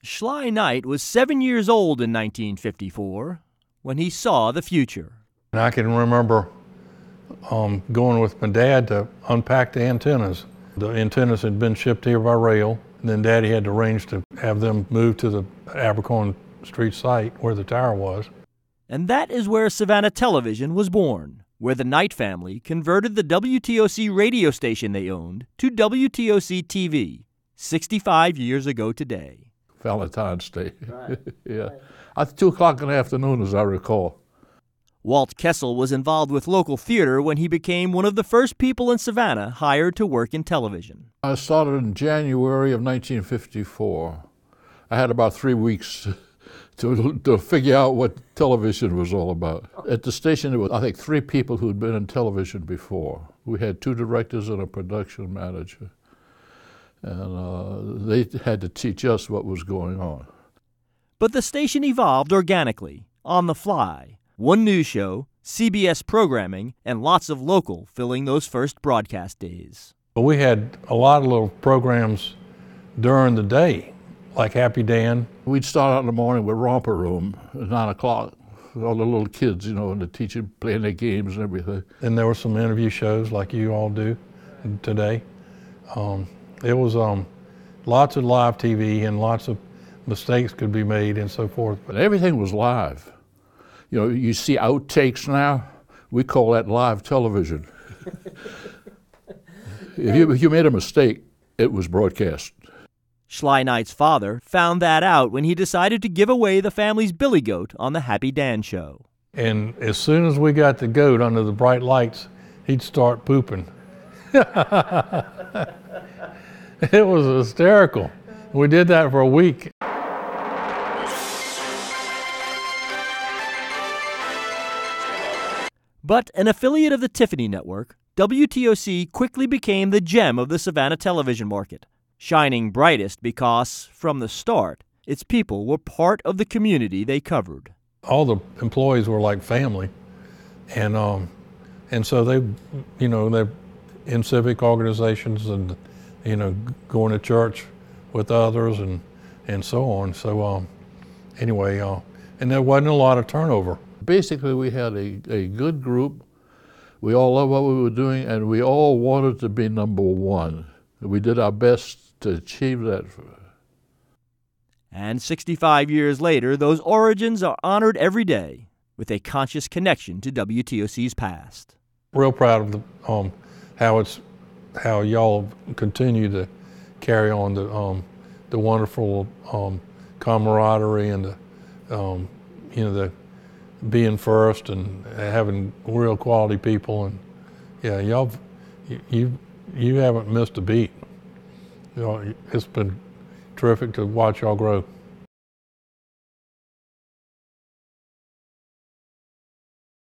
Schley Knight was 7 years old in 1954 when he saw the future. And I can remember going with my dad to unpack the antennas. The antennas had been shipped here by rail, and then Daddy had to arrange to have them moved to the Abercorn Street site where the tower was. And that is where Savannah Television was born, where the Knight family converted the WTOC radio station they owned to WTOC TV 65 years ago today. Valentine's Day. Right. Yeah. At 2 o'clock in the afternoon, as I recall. Walt Kessel was involved with local theater when he became one of the first people in Savannah hired to work in television. I started in January of 1954. I had about 3 weeks to figure out what television was all about. At the station, there was, I think, 3 people who'd been in television before. We had 2 directors and a production manager. And they had to teach us what was going on. But the station evolved organically, on the fly. One news show, CBS programming, and lots of local filling those first broadcast days. But we had a lot of little programs during the day, like Happy Dan. We'd start out in the morning with Romper Room at 9 o'clock. All the little kids, you know, and the teacher playing their games and everything. And there were some interview shows like you all do today. It was lots of live TV and lots of mistakes could be made and so forth. But everything was live. You know, you see outtakes now, we call that live television. If you made a mistake, it was broadcast. Schley Knight's father found that out when he decided to give away the family's billy goat on the Happy Dan show. And as soon as we got the goat under the bright lights, he'd start pooping. It was hysterical. We did that for a week. But an affiliate of the Tiffany Network, WTOC quickly became the gem of the Savannah television market, shining brightest because, from the start, its people were part of the community they covered. All the employees were like family, and so they, you know, they're in civic organizations and, you know, going to church with others and so on. So anyway, and there wasn't a lot of turnover. Basically, we had a good group. We all loved what we were doing, and we all wanted to be number one. We did our best to achieve that. And 65 years later, those origins are honored every day with a conscious connection to WTOC's past. Real proud of the, how y'all continue to carry on the wonderful camaraderie and the, you know, the being first and having real quality people, and yeah, you haven't missed a beat. You know, it's been terrific to watch y'all grow.